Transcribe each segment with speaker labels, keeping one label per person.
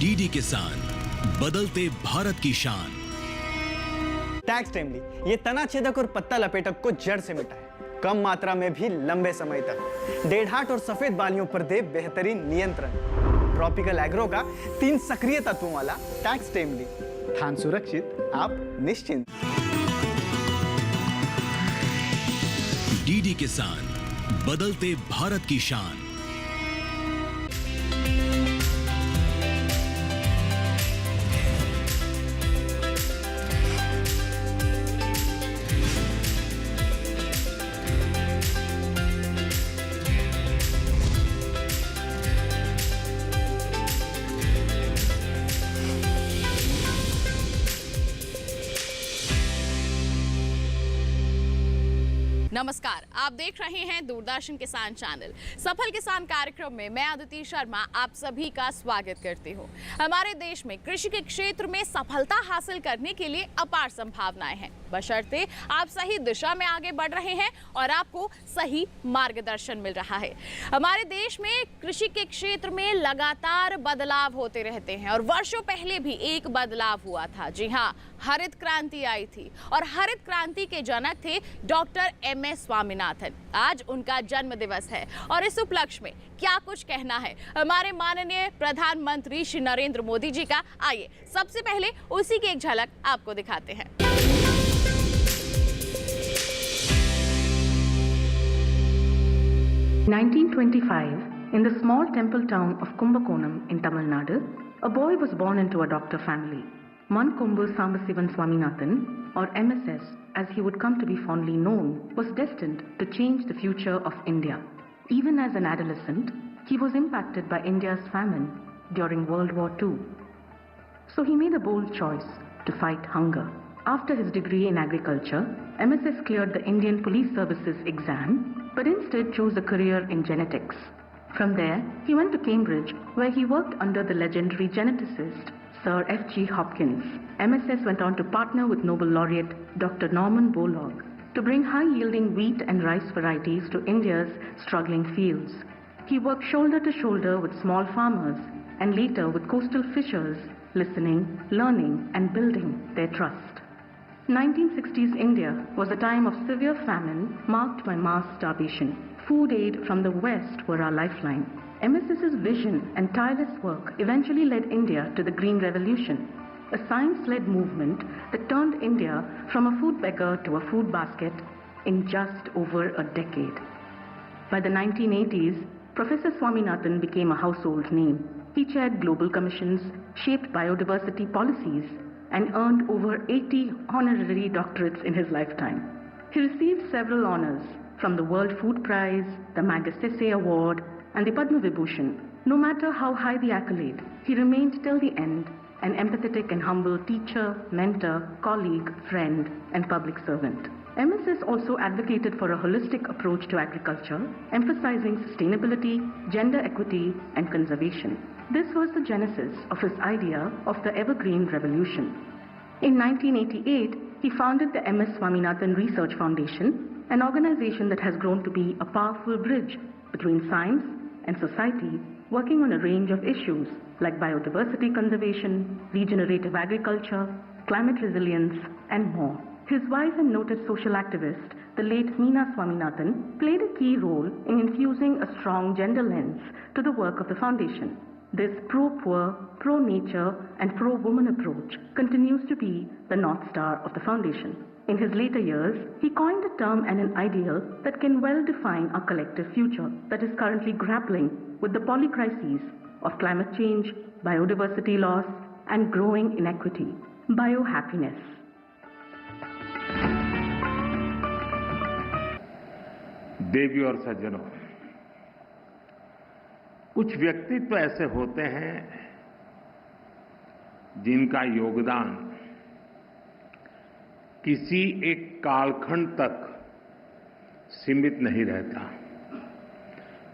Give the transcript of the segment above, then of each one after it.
Speaker 1: DD किसान, बदलते भारत की शान।
Speaker 2: टैक्स टाइमली ये तना छेदक और पत्ता लपेटक को जड़ से मिटाए, कम मात्रा में भी लंबे समय तक। डेढ़ाट और सफेद बालियों पर दे बेहतरीन नियंत्रण। ट्रॉपिकल एग्रो का 3 सक्रिय तत्वों वाला टैक्स टाइमली, धान सुरक्षित, आप निश्चिंत।
Speaker 1: डीडी किसान, बदलते भारत की शान।
Speaker 3: नमस्कार, आप देख रहे हैं दूरदर्शन किसान चैनल। सफल किसान कार्यक्रम में मैं अदिति शर्मा आप सभी का स्वागत करती हूं। हमारे देश में कृषि के क्षेत्र में सफलता हासिल करने के लिए अपार संभावनाएं हैं, बशर्ते आप सही दिशा में आगे बढ़ रहे हैं और आपको सही मार्गदर्शन मिल रहा है। हमारे देश में कृषि के क्षेत्र में लगातार बदलाव होते रहते हैं और वर्षों पहले भी एक बदलाव हुआ था। जी हाँ, हरित क्रांति आई थी और हरित क्रांति के जनक थे डॉक्टर एमएस स्वामीनाथन। आज उनका जन्म दिवस है और इस उपलक्ष्य में क्या कुछ कहना है हमारे माननीय प्रधानमंत्री श्री नरेंद्र मोदी जी का, आइए सबसे पहले उसी की एक झलक आपको दिखाते हैं।
Speaker 4: In 1925, in the small temple town of Kumbakonam in Tamil Nadu, a boy was born into a doctor family. Mankombu Sambasivan Swaminathan, or MSS as he would come to be fondly known, was destined to change the future of India. Even as an adolescent, he was impacted by India's famine during World War II. So he made a bold choice to fight hunger. After his degree in agriculture, MSS cleared the Indian Police Services exam, but instead chose a career in genetics. From there, he went to Cambridge, where he worked under the legendary geneticist Sir F.G. Hopkins. MSS went on to partner with Nobel laureate Dr. Norman Borlaug to bring high-yielding wheat and rice varieties to India's struggling fields. He worked shoulder to shoulder with small farmers and later with coastal fishers, listening, learning, and building their trust. 1960s India was a time of severe famine marked by mass starvation. Food aid from the West were our lifeline. MSS's vision and tireless work eventually led India to the Green Revolution, a science-led movement that turned India from a food beggar to a food basket in just over a decade. By the 1980s, Professor Swaminathan became a household name. He chaired global commissions, shaped biodiversity policies, and earned over 80 honorary doctorates in his lifetime. He received several honors, from the World Food Prize, the Magsaysay Award, and the Padma Vibhushan. No matter how high the accolade, he remained till the end an empathetic and humble teacher, mentor, colleague, friend, and public servant. MSS also advocated for a holistic approach to agriculture, emphasizing sustainability, gender equity, and conservation. This was the genesis of his idea of the Evergreen Revolution. In 1988, he founded the MS Swaminathan Research Foundation, an organization that has grown to be a powerful bridge between science and society, working on a range of issues like biodiversity conservation, regenerative agriculture, climate resilience, and more. His wife and noted social activist, the late Meena Swaminathan, played a key role in infusing a strong gender lens to the work of the foundation. This pro-poor, pro-nature, and pro-woman approach continues to be the North Star of the foundation. In his later years, he coined a term and an ideal that can well define our collective future that is currently grappling with the polycrises of climate change, biodiversity loss, and growing inequity: biohappiness.
Speaker 5: देवी और सज्जनों, कुछ व्यक्तित्व ऐसे होते हैं जिनका योगदान किसी एक कालखंड तक सीमित नहीं रहता,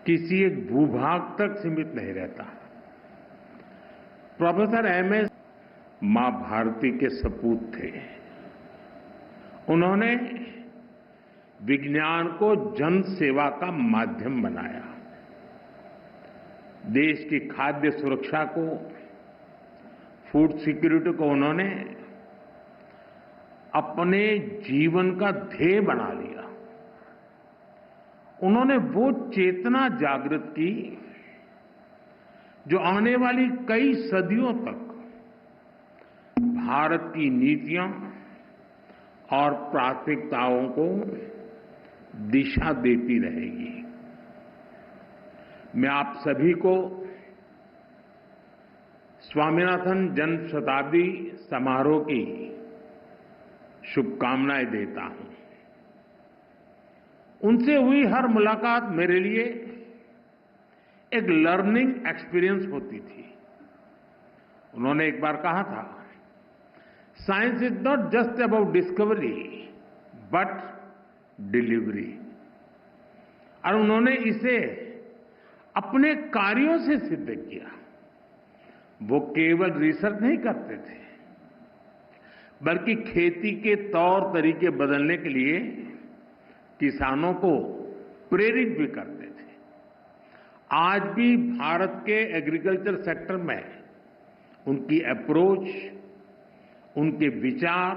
Speaker 5: किसी एक भूभाग तक सीमित नहीं रहता। प्रोफेसर एमएस मां भारती के सपूत थे। उन्होंने विज्ञान को जन सेवा का माध्यम बनाया। देश की खाद्य सुरक्षा को फूड सिक्योरिटी को उन्होंने अपने जीवन का ध्येय बना लिया। उन्होंने वो चेतना जागृत की जो आने वाली कई सदियों तक भारत की नीतियां और प्राथमिकताओं को दिशा देती रहेगी। मैं आप सभी को स्वामीनाथन जन्म शताब्दी समारोह की शुभकामनाएं देता हूं। उनसे हुई हर मुलाकात मेरे लिए एक लर्निंग एक्सपीरियंस होती थी। उन्होंने एक बार कहा था, science is not just about discovery but delivery. और उन्होंने इसे अपने कार्यों से सिद्ध किया। वो केवल रिसर्च नहीं करते थे, बल्कि खेती के तौर तरीके बदलने के लिए किसानों को प्रेरित भी करते थे। आज भी भारत के एग्रीकल्चर सेक्टर में उनकी अप्रोच, उनके विचार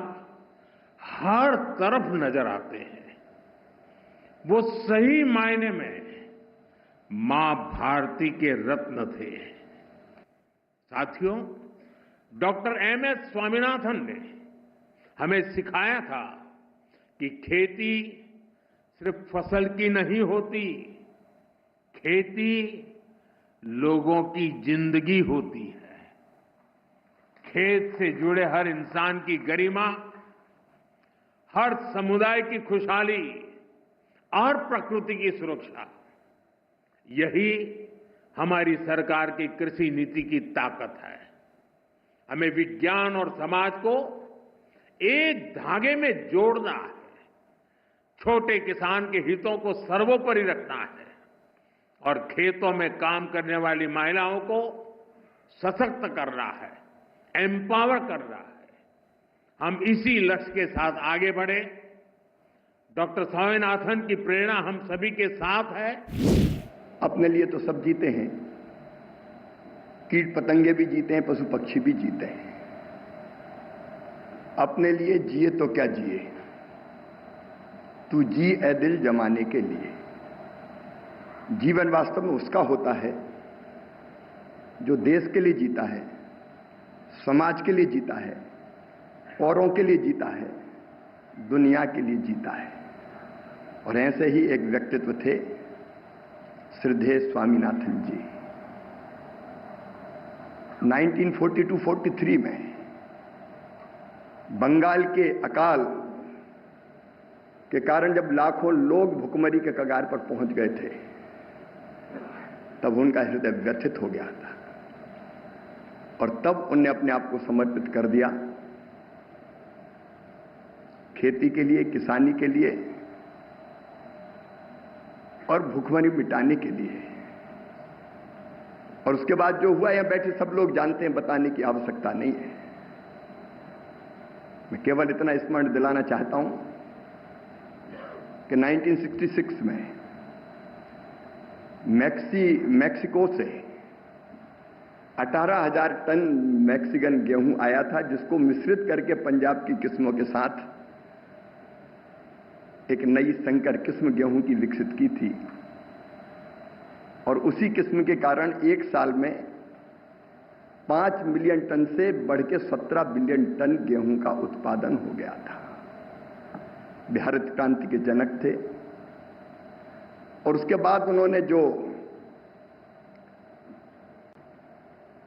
Speaker 5: हर तरफ नजर आते हैं। वो सही मायने में मां भारती के रत्न थे। साथियों, डॉक्टर एमएस स्वामीनाथन ने हमें सिखाया था कि खेती सिर्फ फसल की नहीं होती, खेती लोगों की जिंदगी होती है। खेत से जुड़े हर इंसान की गरिमा, हर समुदाय की खुशहाली और प्रकृति की सुरक्षा, यही हमारी सरकार की कृषि नीति की ताकत है। हमें विज्ञान और समाज को एक धागे में जोड़ना है। छोटे किसान के हितों को सर्वोपरि रखना है और खेतों में काम करने वाली महिलाओं को सशक्त करना है, एम्पावर करना है। हम इसी लक्ष्य के साथ आगे बढ़े। डॉक्टर स्वामीनाथन की प्रेरणा हम सभी के साथ है।
Speaker 6: अपने लिए तो सब जीते हैं, कीट पतंगे भी जीते हैं, पशु पक्षी भी जीते हैं। अपने लिए जिए तो क्या जिए, तू जी ए दिल जमाने के लिए। जीवन वास्तव में उसका होता है जो देश के लिए जीता है, समाज के लिए जीता है, औरों के लिए जीता है, दुनिया के लिए जीता है। और ऐसे ही एक व्यक्तित्व थे श्रद्धेय स्वामीनाथन जी। 1942-43 में बंगाल के अकाल के कारण जब लाखों लोग भुखमरी के कगार पर पहुंच गए थे, तब उनका हृदय व्यथित हो गया था और तब उन्होंने अपने आप को समर्पित कर दिया खेती के लिए, किसानी के लिए और भुखमरी मिटाने के लिए। और उसके बाद जो हुआ, यहां बैठे सब लोग जानते हैं, बताने की आवश्यकता नहीं है। मैं केवल इतना स्मरण दिलाना चाहता हूं कि 1966 में मैक्सिको से 18,000 टन मैक्सिकन गेहूं आया था, जिसको मिश्रित करके पंजाब की किस्मों के साथ एक नई संकर किस्म गेहूं की विकसित की थी। और उसी किस्म के कारण एक साल में 5 मिलियन टन से बढ़ के 17 बिलियन टन गेहूं का उत्पादन हो गया था। भारत क्रांति के जनक थे। और उसके बाद उन्होंने जो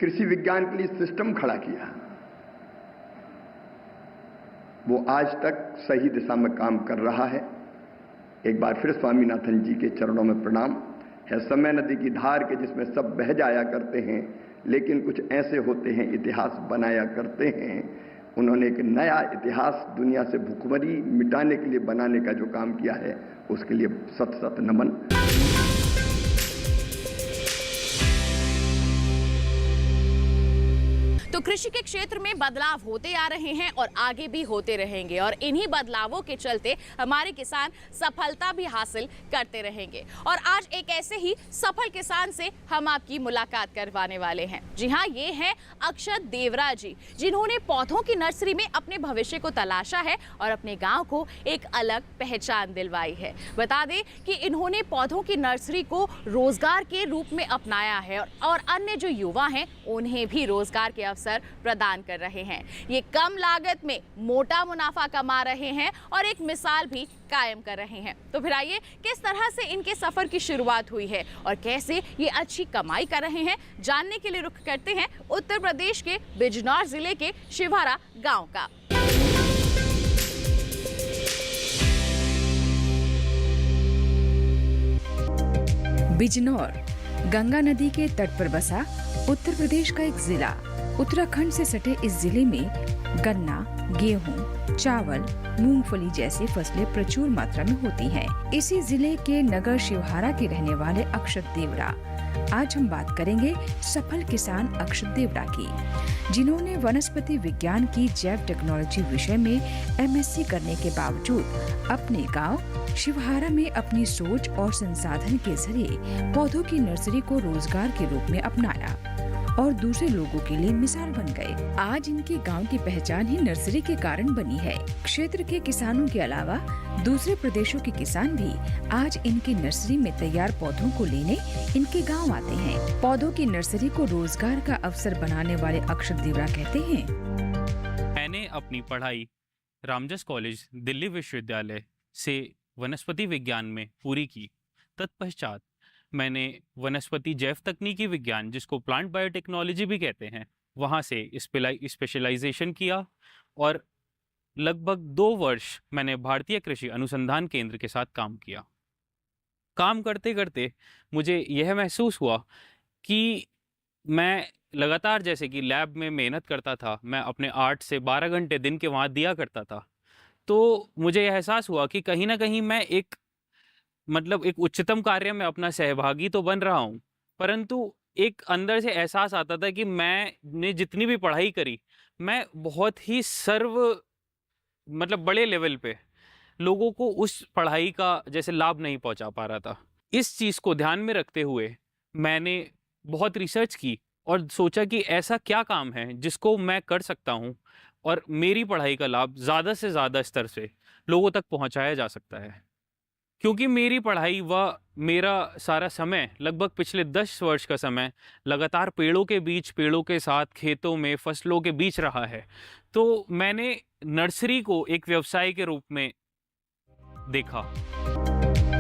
Speaker 6: कृषि विज्ञान के लिए सिस्टम खड़ा किया, वो आज तक सही दिशा में काम कर रहा है। एक बार फिर स्वामीनाथन जी के चरणों में प्रणाम है। समय नदी की धार के जिसमें सब बह जाया करते हैं, लेकिन कुछ ऐसे होते हैं इतिहास बनाया करते हैं। उन्होंने एक नया इतिहास दुनिया से भुखमरी मिटाने के लिए बनाने का जो काम किया है, उसके लिए सत सत नमन।
Speaker 3: तो कृषि के क्षेत्र में बदलाव होते आ रहे हैं और आगे भी होते रहेंगे और इन्हीं बदलावों के चलते हमारे किसान सफलता भी हासिल करते रहेंगे। और आज एक ऐसे ही सफल किसान से हम आपकी मुलाकात करवाने वाले हैं। जी हाँ, ये है अक्षत देवरा जी, जिन्होंने पौधों की नर्सरी में अपने भविष्य को तलाशा है और अपने गांव को एक अलग पहचान दिलवाई है। बता दें कि इन्होंने पौधों की नर्सरी को रोजगार के रूप में अपनाया है और अन्य जो युवा हैं उन्हें भी रोजगार के अवसर प्रदान कर रहे हैं। ये कम लागत में मोटा मुनाफा कमा रहे हैं और एक मिसाल भी कायम कर रहे हैं। तो फिर आइए किस तरह से इनके सफर की शुरुआत हुई है और कैसे ये अच्छी कमाई कर रहे हैं, जानने के लिए रुख करते हैं उत्तर प्रदेश के बिजनौर जिले के शिवहरा गांव का।
Speaker 7: बिजनौर गंगा नदी के तट पर बसा उत्तर प्रदेश का एक जिला। उत्तराखंड से सटे इस जिले में गन्ना, गेहूं, चावल, मूंगफली जैसी फसलें प्रचुर मात्रा में होती हैं। इसी जिले के नगर शिवहरा के रहने वाले अक्षत देवरा। आज हम बात करेंगे सफल किसान अक्षत देवरा की, जिन्होंने वनस्पति विज्ञान की जैव टेक्नोलॉजी विषय में MSc करने के बावजूद अपने गांव शिवहरा में अपनी सोच और संसाधन के जरिए पौधों की नर्सरी को रोजगार के रूप में अपनाया और दूसरे लोगों के लिए मिसाल बन गए। आज इनके गांव की पहचान ही नर्सरी के कारण बनी है। क्षेत्र के किसानों के अलावा दूसरे प्रदेशों के किसान भी आज इनकी नर्सरी में तैयार पौधों को लेने इनके गांव आते हैं। पौधों की नर्सरी को रोजगार का अवसर बनाने वाले अक्षत देवरा कहते हैं,
Speaker 8: मैंने अपनी पढ़ाई रामजस कॉलेज दिल्ली विश्वविद्यालय से वनस्पति विज्ञान में पूरी की। तत्पश्चात मैंने वनस्पति जैव तकनीकी विज्ञान, जिसको प्लांट बायोटेक्नोलॉजी भी कहते हैं, वहाँ से स्पेशलाइजेशन किया और लगभग 2 वर्ष मैंने भारतीय कृषि अनुसंधान केंद्र के साथ काम किया। काम करते करते मुझे यह महसूस हुआ कि मैं लगातार जैसे कि लैब में मेहनत करता था, मैं अपने 8 से 12 घंटे दिन के वहाँ दिया करता था, तो मुझे यह एहसास हुआ कि कहीं ना कहीं मैं एक उच्चतम कार्य में अपना सहभागी तो बन रहा हूँ, परंतु एक अंदर से एहसास आता था कि मैंने जितनी भी पढ़ाई करी, मैं बहुत ही बड़े लेवल पे लोगों को उस पढ़ाई का जैसे लाभ नहीं पहुँचा पा रहा था। इस चीज़ को ध्यान में रखते हुए मैंने बहुत रिसर्च की और सोचा कि ऐसा क्या काम है जिसको मैं कर सकता हूँ और मेरी पढ़ाई का लाभ ज़्यादा से ज़्यादा स्तर से लोगों तक पहुँचाया जा सकता है। क्योंकि मेरी पढ़ाई व मेरा सारा समय, लगभग पिछले 10 वर्ष का समय लगातार पेड़ों के बीच, पेड़ों के साथ, खेतों में, फसलों के बीच रहा है, तो मैंने नर्सरी को एक व्यवसाय के रूप में देखा।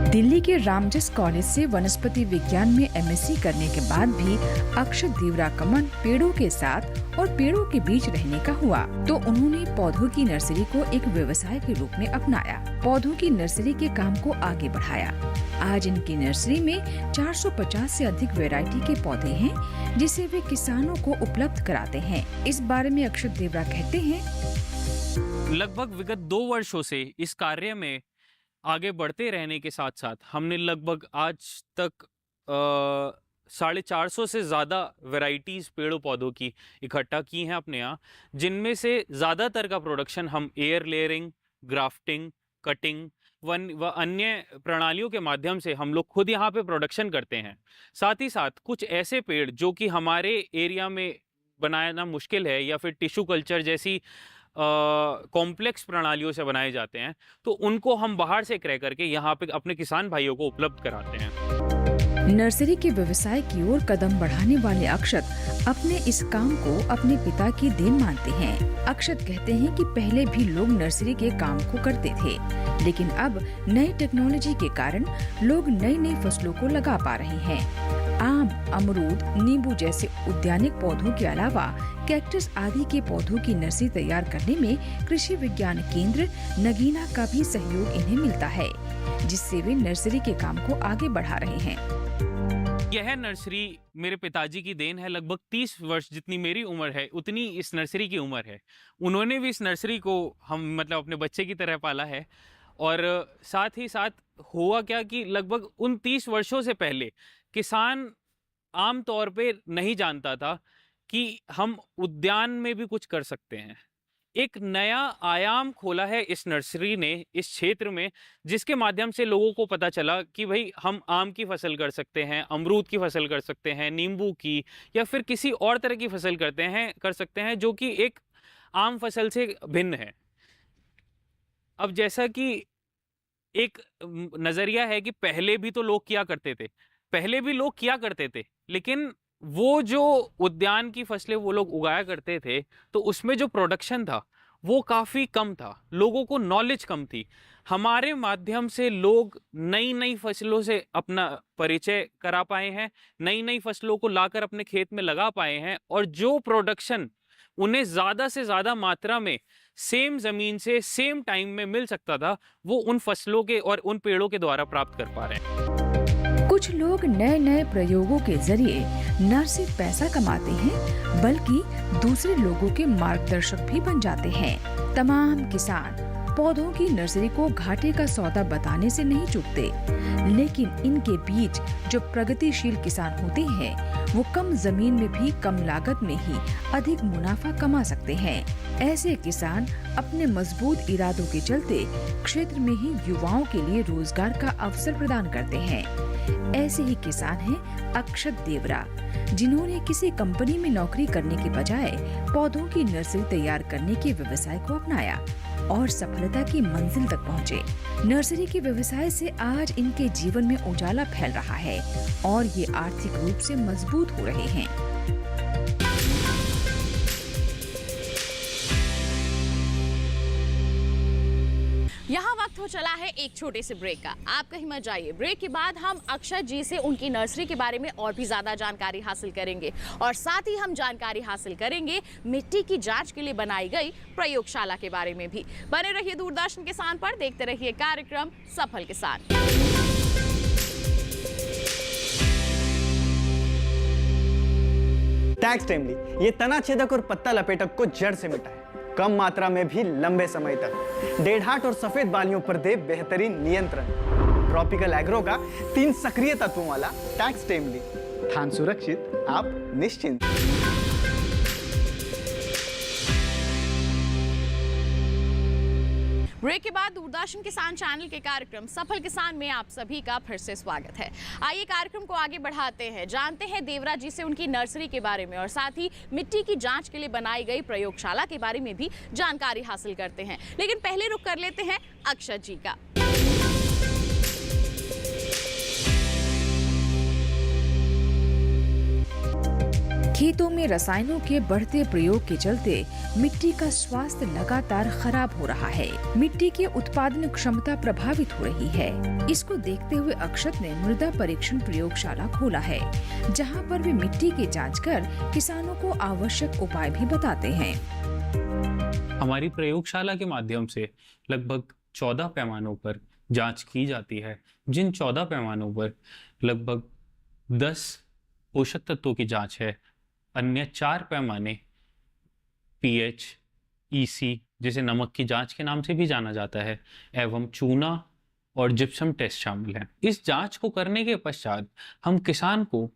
Speaker 7: दिल्ली के रामजस कॉलेज से वनस्पति विज्ञान में MSc करने के बाद भी अक्षत देवरा का मन पेड़ों के साथ और पेड़ों के बीच रहने का हुआ, तो उन्होंने पौधों की नर्सरी को एक व्यवसाय के रूप में अपनाया। पौधों की नर्सरी के काम को आगे बढ़ाया। आज इनकी नर्सरी में 450 से अधिक वैरायटी के पौधे हैं, जिसे वे किसानों को उपलब्ध कराते हैं। इस बारे में अक्षत देवरा कहते हैं,
Speaker 8: लगभग विगत 2 वर्षों से इस कार्य में आगे बढ़ते रहने के साथ साथ हमने लगभग आज तक 450 से ज़्यादा वैरायटीज़ पेड़ों पौधों की इकट्ठा की हैं अपने यहाँ, जिनमें से ज़्यादातर का प्रोडक्शन हम एयर लेयरिंग, ग्राफ्टिंग, कटिंग व अन्य प्रणालियों के माध्यम से हम लोग खुद यहाँ पे प्रोडक्शन करते हैं। साथ ही साथ कुछ ऐसे पेड़ जो कि हमारे एरिया में बनाना मुश्किल है या फिर टिश्यू कल्चर जैसी कॉम्प्लेक्स प्रणालियों से बनाए जाते हैं, तो उनको हम बाहर से क्रय करके यहाँ पे अपने किसान भाइयों को उपलब्ध कराते हैं।
Speaker 7: नर्सरी के व्यवसाय की ओर कदम बढ़ाने वाले अक्षत अपने इस काम को अपने पिता की देन मानते हैं। अक्षत कहते हैं कि पहले भी लोग नर्सरी के काम को करते थे, लेकिन अब नई टेक्नोलॉजी के कारण लोग नई फसलों को लगा पा रहे हैं। आम, अमरूद, नींबू जैसे उद्यानिक पौधों के अलावा कैक्टस आदि के पौधों की नर्सरी तैयार करने में कृषि विज्ञान केंद्र नगीना का भी सहयोग इन्हें मिलता है, जिससे वे नर्सरी के काम को आगे बढ़ा रहे हैं।
Speaker 8: यह नर्सरी मेरे पिताजी की देन है। लगभग 30 वर्ष जितनी मेरी उम्र है उतनी इस नर्सरी की उम्र है। उन्होंने भी इस नर्सरी को हम अपने बच्चे की तरह पाला है। और साथ ही साथ हुआ क्या कि लगभग उन 30 वर्षों से पहले किसान आम तौर पे नहीं जानता था कि हम उद्यान में भी कुछ कर सकते हैं। एक नया आयाम खोला है इस नर्सरी ने इस क्षेत्र में, जिसके माध्यम से लोगों को पता चला कि भाई हम आम की फसल कर सकते हैं, अमरूद की फसल कर सकते हैं, नींबू की, या फिर किसी और तरह की फसल कर सकते हैं जो कि एक आम फसल से भिन्न है। अब जैसा कि एक नज़रिया है कि पहले भी तो लोग किया करते थे, लेकिन वो जो उद्यान की फसलें वो लोग उगाया करते थे तो उसमें जो प्रोडक्शन था वो काफ़ी कम था, लोगों को नॉलेज कम थी। हमारे माध्यम से लोग नई नई फसलों से अपना परिचय करा पाए हैं, नई नई फसलों को लाकर अपने खेत में लगा पाए हैं, और जो प्रोडक्शन उन्हें ज़्यादा से ज़्यादा मात्रा में सेम ज़मीन से सेम टाइम में मिल सकता था, वो उन फसलों के और उन पेड़ों के द्वारा प्राप्त कर पा रहे हैं।
Speaker 7: कुछ लोग नए नए प्रयोगों के जरिए न सिर्फ पैसा कमाते हैं बल्कि दूसरे लोगों के मार्गदर्शक भी बन जाते हैं। तमाम किसान पौधों की नर्सरी को घाटे का सौदा बताने से नहीं चूकते, लेकिन इनके बीच जो प्रगतिशील किसान होते हैं वो कम जमीन में भी कम लागत में ही अधिक मुनाफा कमा सकते हैं। ऐसे किसान अपने मजबूत इरादों के चलते क्षेत्र में ही युवाओं के लिए रोजगार का अवसर प्रदान करते हैं। ऐसे ही किसान हैं अक्षत देवरा, जिन्होंने किसी कंपनी में नौकरी करने के बजाय पौधों की नर्सरी तैयार करने के व्यवसाय को अपनाया और सफलता की मंजिल तक पहुँचे। नर्सरी के व्यवसाय से आज इनके जीवन में उजाला फैल रहा है और ये आर्थिक रूप से मजबूत हो रहे हैं।
Speaker 3: यहाँ वक्त हो चला है एक छोटे से ब्रेक का। आप कहीं मत जाइए। ब्रेक के बाद हम अक्षत जी से उनकी नर्सरी के बारे में और भी ज्यादा जानकारी हासिल करेंगे और साथ ही हम जानकारी हासिल करेंगे मिट्टी की जांच के लिए बनाई गई प्रयोगशाला के बारे में भी। बने रहिए दूरदर्शन किसान पर, देखते रहिए कार्यक्रम सफल किसान।
Speaker 2: टैक्स टाइमली ये तना छेदक और पत्ता लपेटक को जड़ से मिटाए, कम मात्रा में भी लंबे समय तक। डेढ़ाट और सफेद बालियों पर दे बेहतरीन नियंत्रण। ट्रॉपिकल एग्रो का 3 सक्रिय तत्वों वाला टैक्स टाइमली, धान सुरक्षित, आप निश्चिंत।
Speaker 3: ब्रेक के बाद दूरदर्शन किसान चैनल के कार्यक्रम सफल किसान में आप सभी का फिर से स्वागत है। आइए कार्यक्रम को आगे बढ़ाते हैं, जानते हैं देवरा जी से उनकी नर्सरी के बारे में और साथ ही मिट्टी की जांच के लिए बनाई गई प्रयोगशाला के बारे में भी जानकारी हासिल करते हैं। लेकिन पहले रुक कर लेते हैं अक्षत जी का।
Speaker 7: खेतों में रसायनों के बढ़ते प्रयोग के चलते मिट्टी का स्वास्थ्य लगातार खराब हो रहा है। मिट्टी की उत्पादन क्षमता प्रभावित हो रही है। इसको देखते हुए अक्षत ने मृदा परीक्षण प्रयोगशाला खोला है, जहां पर वे मिट्टी की जांच कर किसानों को आवश्यक उपाय भी बताते हैं।
Speaker 8: हमारी प्रयोगशाला के माध्यम से लगभग 14 पैमानों पर जांच की जाती है, जिन 14 पैमानों पर लगभग 10 पोषक तत्वों की जांच है। अन्य 4 पैमाने पीएच, ईसी जिसे नमक की जांच के नाम से भी जाना जाता है, एवं चूना और जिप्सम टेस्ट शामिल हैं। इस जांच को करने के पश्चात हम किसान को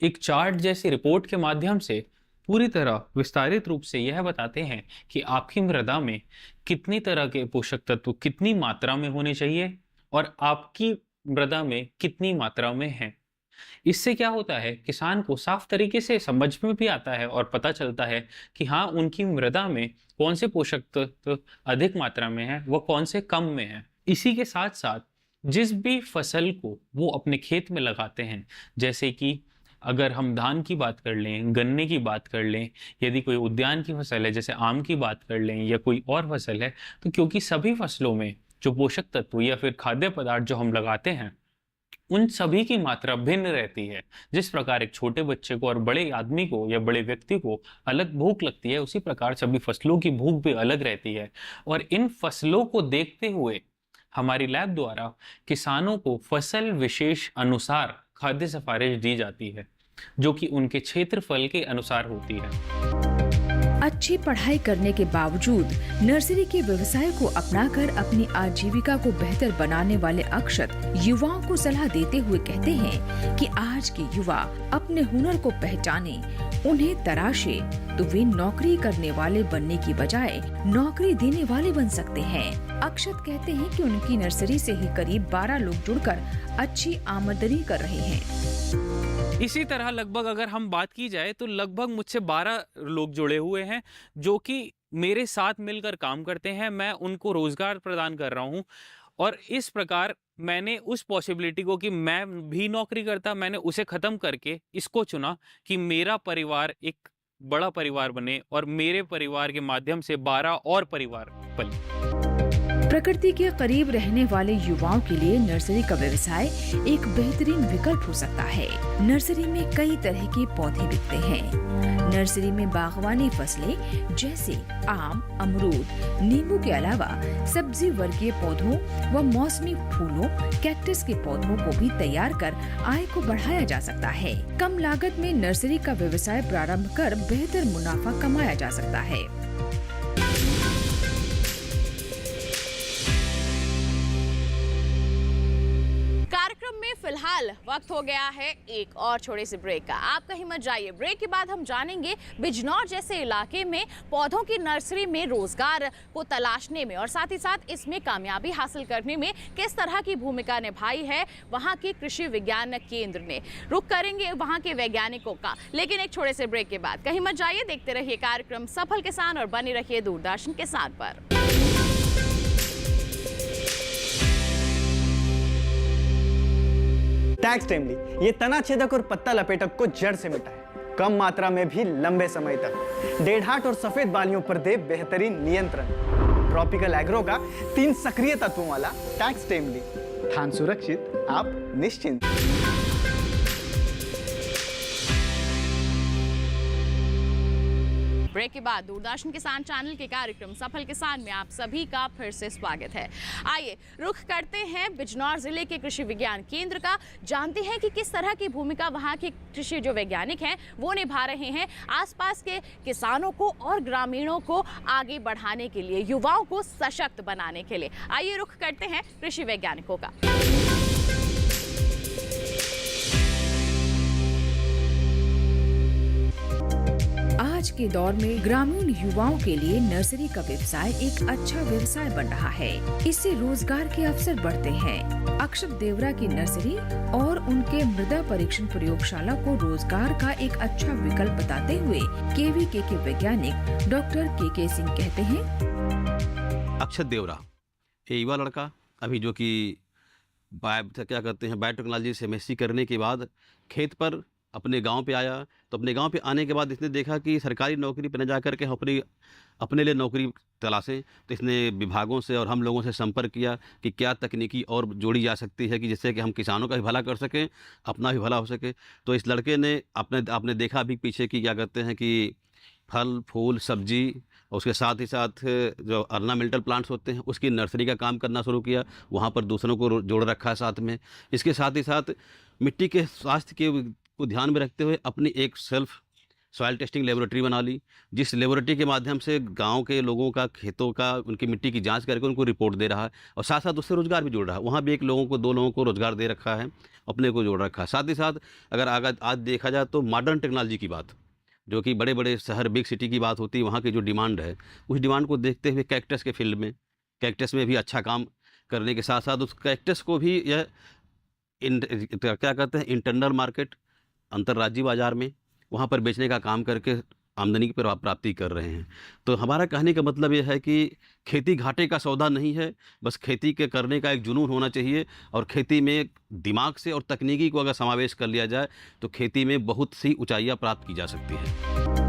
Speaker 8: एक चार्ट जैसी रिपोर्ट के माध्यम से पूरी तरह विस्तारित रूप से यह बताते हैं कि आपकी मृदा में कितनी तरह के पोषक तत्व कितनी मात्रा में होने चाहिए और आपकी मृदा में कितनी मात्रा में है। इससे क्या होता है, किसान को साफ तरीके से समझ में भी आता है और पता चलता है कि हाँ, उनकी मृदा में कौन से पोषक तत्व अधिक मात्रा में है, वो कौन से कम में है। इसी के साथ साथ जिस भी फसल को वो अपने खेत में लगाते हैं, जैसे कि अगर हम धान की बात कर लें, गन्ने की बात कर लें, यदि कोई उद्यान की फसल है जैसे आम की बात कर लें या कोई और फसल है, तो क्योंकि सभी फसलों में जो पोषक तत्व या फिर खाद्य पदार्थ जो हम लगाते हैं उन सभी की मात्रा भिन्न रहती है। जिस प्रकार एक छोटे बच्चे को और बड़े आदमी को या बड़े व्यक्ति को अलग भूख लगती है, उसी प्रकार सभी फसलों की भूख भी अलग रहती है। और इन फसलों को देखते हुए हमारी लैब द्वारा किसानों को फसल विशेष अनुसार खाद्य सिफारिश दी जाती है, जो कि उनके क्षेत्रफल के अनुसार होती है।
Speaker 7: अच्छी पढ़ाई करने के बावजूद नर्सरी के व्यवसाय को अपनाकर अपनी आजीविका को बेहतर बनाने वाले अक्षत युवाओं को सलाह देते हुए कहते हैं कि आज के युवा अपने हुनर को पहचाने, उन्हें तराशे तो वे नौकरी करने वाले बनने की बजाय नौकरी देने वाले बन सकते हैं। अक्षत कहते हैं कि उनकी नर्सरी से ही करीब 12 लोग जुड़कर अच्छी आमदनी कर रहे हैं।
Speaker 8: इसी तरह लगभग अगर हम बात की जाए तो लगभग मुझसे 12 लोग जुड़े हुए हैं जो कि मेरे साथ मिलकर काम करते हैं। मैं उनको रोजगार प्रदान कर रहा हूं और इस प्रकार मैंने उस पॉसिबिलिटी को कि मैं भी नौकरी करता, मैंने उसे ख़त्म करके इसको चुना कि मेरा परिवार एक बड़ा परिवार बने और मेरे परिवार के माध्यम से 12 और परिवार पले।
Speaker 7: प्रकृति के करीब रहने वाले युवाओं के लिए नर्सरी का व्यवसाय एक बेहतरीन विकल्प हो सकता है। नर्सरी में कई तरह के पौधे बिकते हैं। नर्सरी में बागवानी फसलें जैसे आम, अमरूद, नींबू के अलावा सब्जी वर्गीय पौधों व मौसमी फूलों, कैक्टस के पौधों को भी तैयार कर आय को बढ़ाया जा सकता है। कम लागत में नर्सरी का व्यवसाय प्रारंभ कर बेहतर मुनाफा कमाया जा सकता है।
Speaker 3: फिलहाल वक्त हो गया है एक और छोटे से ब्रेक का। आप कहीं मत जाइए। ब्रेक के बाद हम जानेंगे बिजनौर जैसे इलाके में पौधों की नर्सरी में रोजगार को तलाशने में और साथ ही साथ इसमें कामयाबी हासिल करने में किस तरह की भूमिका निभाई है वहां के कृषि विज्ञान केंद्र ने। रुक करेंगे वहां के वैज्ञानिकों का, लेकिन एक छोटे से ब्रेक के बाद। कहीं मत जाइए, देखते रहिए कार्यक्रम सफल किसान और बने रहिए दूरदर्शन किसान पर।
Speaker 2: टैक्स टाइमली ये तना छेदक और पत्ता लपेटक को जड़ से मिटाए, कम मात्रा में भी लंबे समय तक। डेढ़ाट और सफेद बालियों पर दे बेहतरीन नियंत्रण। ट्रॉपिकल एग्रो का 3 सक्रिय तत्वों वाला टैक्स टाइमली। धान सुरक्षित, आप निश्चिंत।
Speaker 3: ब्रेक के बाद दूरदर्शन किसान चैनल के कार्यक्रम सफल किसान में आप सभी का फिर से स्वागत है। आइए रुख करते हैं बिजनौर जिले के कृषि विज्ञान केंद्र का। जानते हैं कि किस तरह की भूमिका वहां के कृषि जो वैज्ञानिक हैं वो निभा रहे हैं आसपास के किसानों को और ग्रामीणों को आगे बढ़ाने के लिए, युवाओं को सशक्त बनाने के लिए। आइए रुख करते हैं कृषि वैज्ञानिकों का।
Speaker 7: आज के दौर में ग्रामीण युवाओं के लिए नर्सरी का व्यवसाय एक अच्छा व्यवसाय बन रहा है। इससे रोजगार के अवसर बढ़ते हैं। अक्षत देवरा की नर्सरी और उनके मृदा परीक्षण प्रयोगशाला को रोजगार का एक अच्छा विकल्प बताते हुए केवीके के वैज्ञानिक डॉक्टर के सिंह कहते हैं,
Speaker 9: अक्षत देवरा ये युवा लड़का अभी जो कि क्या कहते हैं बायोटेक्नोलॉजी से एमएससी करने के बाद खेत पर अपने गांव पे आया। तो अपने गांव पे आने के बाद इसने देखा कि सरकारी नौकरी पर न जा करके हम अपने लिए नौकरी तलाशें। तो इसने विभागों से और हम लोगों से संपर्क किया कि क्या तकनीकी और जोड़ी जा सकती है कि जिससे कि हम किसानों का भी भला कर सकें, अपना भी भला हो सके। तो इस लड़के ने आपने देखा अभी पीछे की क्या कहते हैं कि फल फूल सब्जी और उसके साथ ही साथ जो ऑर्नामेंटल प्लांट्स होते हैं उसकी नर्सरी का काम करना शुरू किया। वहाँ पर दूसरों को जोड़ रखा साथ में। इसके साथ ही साथ मिट्टी के स्वास्थ्य को ध्यान में रखते हुए अपनी एक सेल्फ सॉइल टेस्टिंग लेबोरेटरी बना ली, जिस लेबोरेटरी के माध्यम से गांव के लोगों का खेतों का उनकी मिट्टी की जांच करके उनको रिपोर्ट दे रहा है और साथ साथ उससे रोजगार भी जोड़ रहा है। वहाँ भी 2 लोगों को रोजगार दे रखा है, अपने को जोड़ रखा है। साथ ही साथ अगर आज देखा जाए तो मॉडर्न टेक्नोलॉजी की बात, जो कि बड़े बड़े शहर बिग सिटी की बात होती है, वहाँ की जो डिमांड है उस डिमांड को देखते हुए कैक्टस के फील्ड में कैक्टस में भी अच्छा काम करने के साथ साथ उस कैक्टस को भी यह क्या कहते हैं इंटरनल मार्केट अंतर्राज्यीय बाजार में वहाँ पर बेचने का काम करके आमदनी की प्राप्ति कर रहे हैं। तो हमारा कहने का मतलब यह है कि खेती घाटे का सौदा नहीं है, बस खेती के करने का एक जुनून होना चाहिए और खेती में दिमाग से और तकनीकी को अगर समावेश कर लिया जाए तो खेती में बहुत सी ऊंचाइयां प्राप्त की जा सकती है।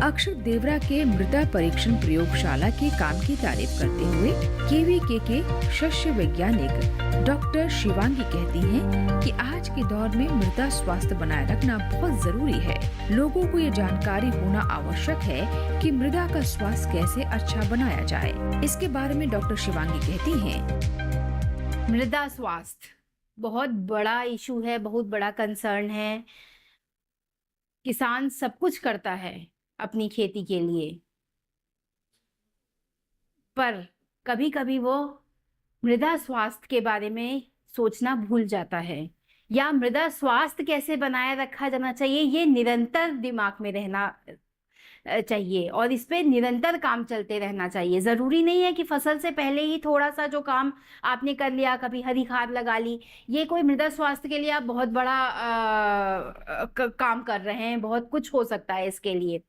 Speaker 7: अक्षत देवरा के मृदा परीक्षण प्रयोगशाला के काम की तारीफ करते हुए केवीके के शस्य वैज्ञानिक डॉक्टर शिवांगी कहती हैं कि आज के दौर में मृदा स्वास्थ्य बनाए रखना बहुत जरूरी है। लोगों को ये जानकारी होना आवश्यक है कि मृदा का स्वास्थ्य कैसे अच्छा बनाया जाए। इसके बारे में डॉक्टर शिवांगी कहती हैं,
Speaker 10: मृदा स्वास्थ्य बहुत बड़ा इशू है, बहुत बड़ा कंसर्न है। किसान सब कुछ करता है अपनी खेती के लिए, पर कभी कभी वो मृदा स्वास्थ्य के बारे में सोचना भूल जाता है, या मृदा स्वास्थ्य कैसे बनाए रखा जाना चाहिए ये निरंतर दिमाग में रहना चाहिए और इस पे निरंतर काम चलते रहना चाहिए। जरूरी नहीं है कि फसल से पहले ही थोड़ा सा जो काम आपने कर लिया, कभी हरी खाद लगा ली, ये कोई मृदा स्वास्थ्य के लिए आप बहुत बड़ा काम कर रहे हैं, बहुत कुछ हो सकता है इसके लिए,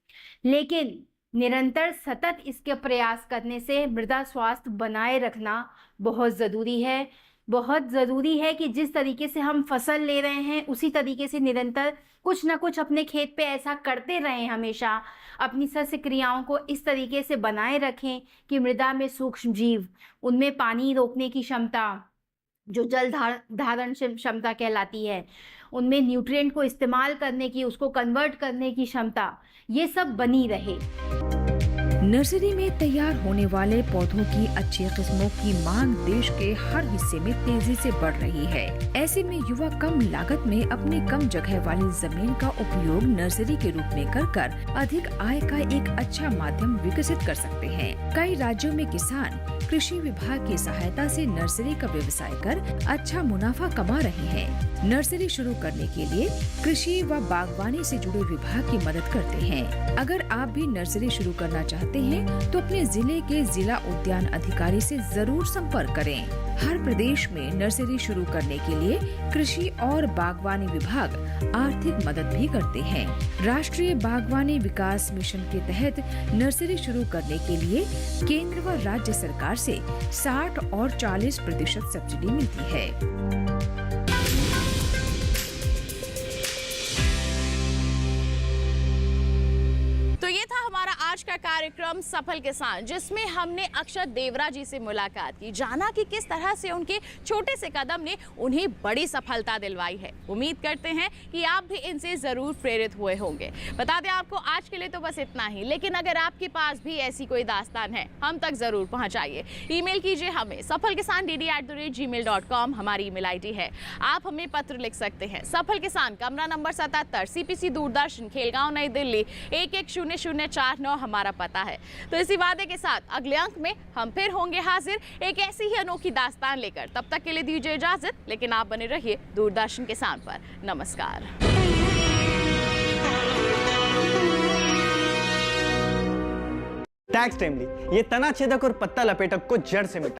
Speaker 10: लेकिन निरंतर सतत इसके प्रयास करने से मृदा स्वास्थ्य बनाए रखना बहुत ज़रूरी है। बहुत ज़रूरी है कि जिस तरीके से हम फसल ले रहे हैं उसी तरीके से निरंतर कुछ ना कुछ अपने खेत पे ऐसा करते रहें, हमेशा अपनी सस्य क्रियाओं को इस तरीके से बनाए रखें कि मृदा में सूक्ष्म जीव, उनमें पानी रोकने की क्षमता, जो जल धारण क्षमता कहलाती है, उनमें न्यूट्रिएंट को इस्तेमाल करने की, उसको कन्वर्ट करने की क्षमता, ये सब बनी रहे।
Speaker 7: नर्सरी में तैयार होने वाले पौधों की अच्छी किस्मों की मांग देश के हर हिस्से में तेजी से बढ़ रही है। ऐसे में युवा कम लागत में अपनी कम जगह वाली जमीन का उपयोग नर्सरी के रूप में कर अधिक आय का एक अच्छा माध्यम विकसित कर सकते हैं। कई राज्यों में किसान कृषि विभाग की सहायता से नर्सरी का व्यवसाय कर अच्छा मुनाफा कमा रहे हैं। नर्सरी शुरू करने के लिए कृषि व बागवानी से जुड़े विभाग की मदद करते हैं। अगर आप भी नर्सरी शुरू करना चाहते हैं तो अपने जिले के जिला उद्यान अधिकारी से जरूर संपर्क करें। हर प्रदेश में नर्सरी शुरू करने के लिए कृषि और बागवानी विभाग आर्थिक मदद भी करते हैं। राष्ट्रीय बागवानी विकास मिशन के तहत नर्सरी शुरू करने के लिए केंद्र व राज्य सरकार से 60 और 40% सब्सिडी मिलती है।
Speaker 3: तो ये था हमारा आज का कार्यक्रम सफल किसान, जिसमें हमने अक्षत देवरा जी से मुलाकात की, जाना कि किस तरह से उनके छोटे से कदम ने उन्हें बड़ी सफलता दिलवाई है। उम्मीद करते हैं कि आप भी इनसे जरूर प्रेरित हुए होंगे। बता दें आपको आज के लिए तो बस इतना ही, लेकिन अगर आपके पास भी ऐसी कोई दास्तान है हम तक जरूर पहुंचाइए। ईमेल कीजिए हमें safalkisan@gmail.com हमारी ईमेल आईडी है। आप हमें पत्र लिख सकते हैं। सफल किसान, कमरा नंबर 77, CPC दूरदर्शन, खेलगांव, नई दिल्ली 110049 हमारा पता है। तो इसी वादे के साथ अगले अंक में हम फिर होंगे हाजिर एक ऐसी ही अनोखी दास्तान लेकर। तब तक के लिए दीजिए इजाजत, लेकिन आप बने रहिए दूरदर्शन किसान पर। नमस्कार।
Speaker 2: टैक्स टाइमली, ये तना छेदक और पत्ता लपेटक को जड़ से मिटा